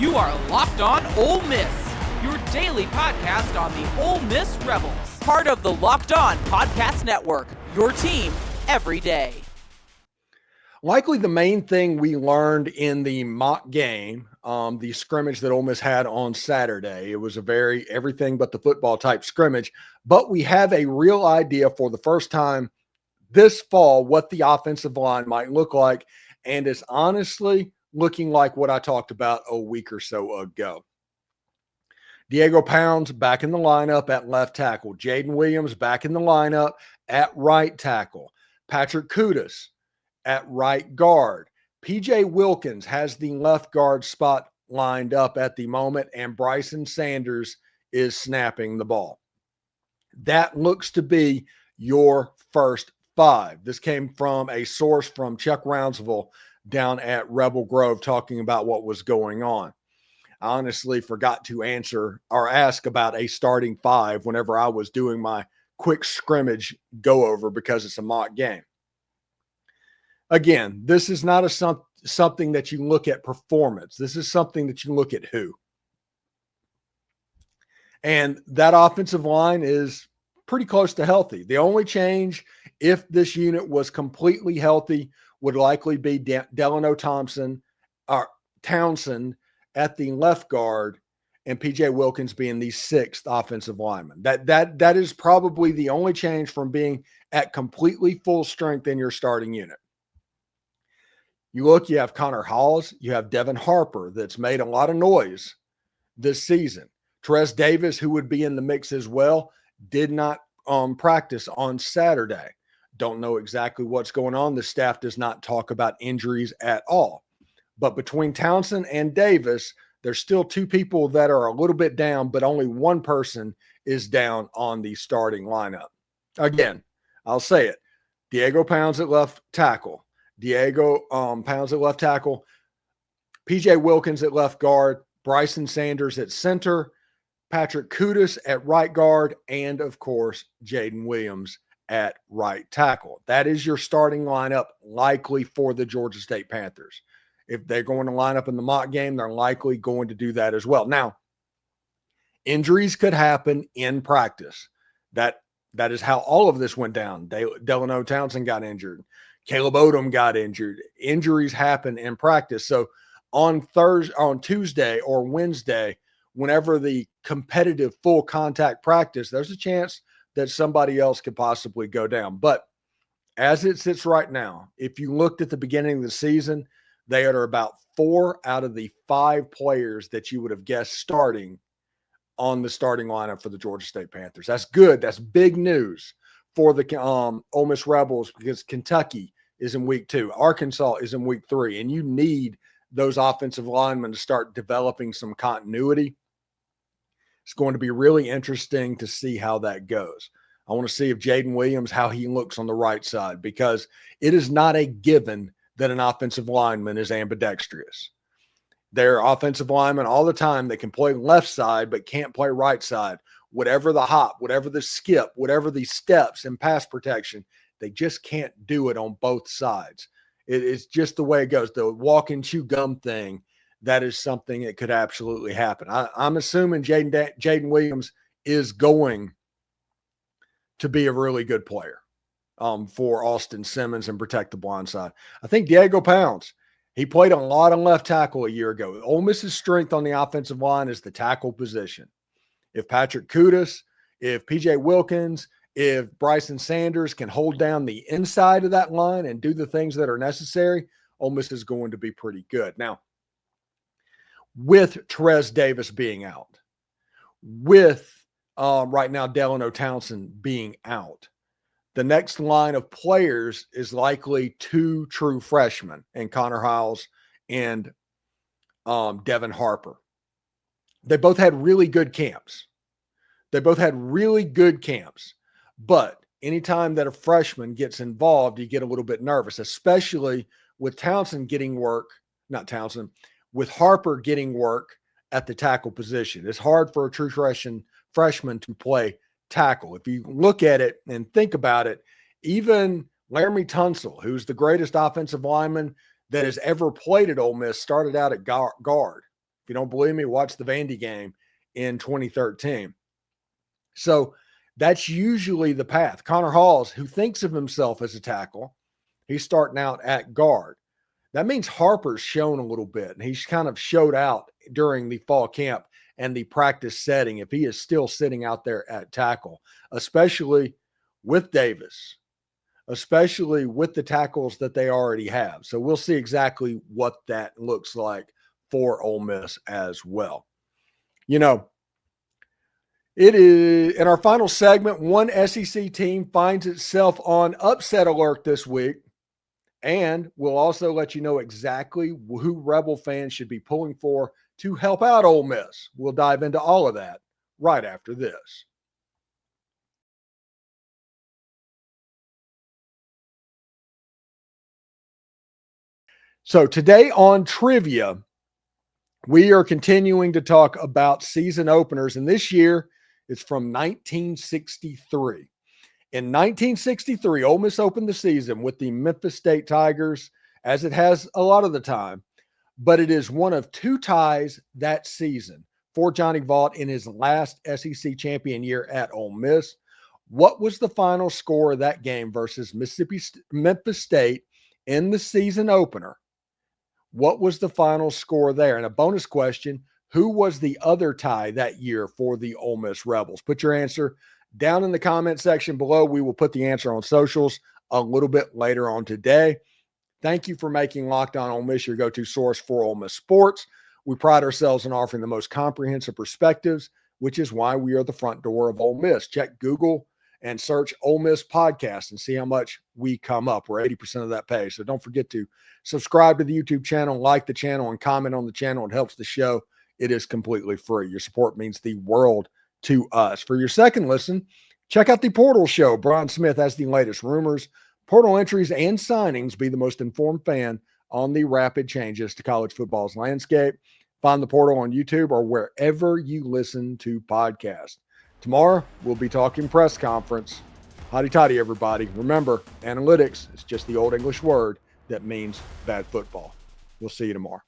You are Locked On Ole Miss, your daily podcast on the Ole Miss Rebels. Part of the Locked On Podcast Network, your team every day. Likely the main thing we learned in the mock game, the scrimmage that Ole Miss had on Saturday, it was a very everything but the football type scrimmage, but we have a real idea for the first time this fall what the offensive line might look like, and it's honestly looking like what I talked about a week or so ago. Diego Pounds back in the lineup at left tackle. Jayden Williams back in the lineup at right tackle. Patrick Kutas at right guard. PJ Wilkins has the left guard spot lined up at the moment, and Bryson Sanders is snapping the ball. That looks to be your first five. This came from a source from Chuck Rounsaville down at Rebel Grove talking about what was going on. I honestly forgot to answer or ask about a starting five whenever I was doing my quick scrimmage go over because it's a mock game. Again, this is not something that you look at performance. This is something that you look at who. And that offensive line is pretty close to healthy. The only change, if this unit was completely healthy, would likely be Delano Townsend at the left guard and PJ Wilkins being the sixth offensive lineman. That is probably the only change from being at completely full strength in your starting unit. You have Connor Hawes, you have Devin Harper that's made a lot of noise this season. Trez Davis, who would be in the mix as well, did not practice on Saturday. Don't know exactly what's going on. The staff does not talk about injuries at all. But between Townsend and Davis, there's still two people that are a little bit down, but only one person is down on the starting lineup. Again, I'll say it. Diego Pounds at left tackle. PJ Wilkins at left guard. Bryson Sanders at center. Patrick Kutas at right guard. And, of course, Jayden Williams at right tackle. That is your starting lineup likely for the Georgia State Panthers. If they're going to line up in the mock game, they're likely going to do that as well. Now, injuries could happen in practice. That is how all of this went down. Delano Townsend got injured. Caleb Odom got injured. Injuries happen in practice. So on Tuesday or Wednesday, whenever the competitive full contact practice, there's a chance that somebody else could possibly go down. But as it sits right now, if you looked at the beginning of the season, they are about 4 out of the 5 players that you would have guessed starting on the starting lineup for the Georgia State Panthers. That's good. That's big news for the Ole Miss Rebels because Kentucky is in week 2. Arkansas is in week 3, and you need those offensive linemen to start developing some continuity. It's going to be really interesting to see how that goes. I want to see if Jayden Williams, how he looks on the right side, because it is not a given that an offensive lineman is ambidextrous. There are offensive linemen all the time that can play left side but can't play right side. Whatever the hop, whatever the skip, whatever the steps in pass protection, they just can't do it on both sides. It's just the way it goes. The walk and chew gum thing, that is something that could absolutely happen. I'm assuming Jayden Williams is going to be a really good player for Austin Simmons and protect the blind side. I think Diego Pounds, he played a lot of left tackle a year ago. Ole Miss's strength on the offensive line is the tackle position. If Patrick Kutas, if PJ Wilkins, if Bryson Sanders can hold down the inside of that line and do the things that are necessary, Ole Miss is going to be pretty good. Now, with Trez Davis being out, with right now Delano Townsend being out, the next line of players is likely 2 true freshmen in Connor Hawes and Devin Harper. They both had really good camps. But anytime that a freshman gets involved, you get a little bit nervous, especially with with Harper getting work at the tackle position. It's hard for a true freshman to play tackle. If you look at it and think about it, even Laremy Tunsil, who's the greatest offensive lineman that has ever played at Ole Miss, started out at guard. If you don't believe me, watch the Vandy game in 2013. So that's usually the path. Connor Halls, who thinks of himself as a tackle, he's starting out at guard. That means Harper's shown a little bit, and he's kind of showed out during the fall camp and the practice setting if he is still sitting out there at tackle, especially with Davis, especially with the tackles that they already have. So we'll see exactly what that looks like for Ole Miss as well. You know, it is in our final segment, one SEC team finds itself on upset alert this week. And we'll also let you know exactly who Rebel fans should be pulling for to help out Ole Miss. We'll dive into all of that right after this. So today on Trivia, we are continuing to talk about season openers. And this year, it's from 1963. In 1963, Ole Miss opened the season with the Memphis State Tigers, as it has a lot of the time, but it is one of two ties that season for Johnny Vaught in his last SEC champion year at Ole Miss. What was the final score of that game versus Memphis State in the season opener? What was the final score there? And a bonus question, who was the other tie that year for the Ole Miss Rebels? Put your answer down in the comment section below. We will put the answer on socials a little bit later on today. Thank you for making Locked On Ole Miss your go-to source for Ole Miss sports. We pride ourselves in offering the most comprehensive perspectives, which is why we are the front door of Ole Miss. Check Google and search Ole Miss podcast and see how much we come up. We're 80% of that page. So don't forget to subscribe to the YouTube channel, like the channel, and comment on the channel. It helps the show. It is completely free. Your support means the world to us. For your second listen, check out the Portal Show. Brian Smith has the latest rumors, portal entries, and signings. Be the most informed fan on the rapid changes to college football's landscape. Find the Portal on YouTube or wherever you listen to podcasts. Tomorrow, we'll be talking press conference. Hotty toddy, everybody. Remember, analytics is just the old English word that means bad football. We'll see you tomorrow.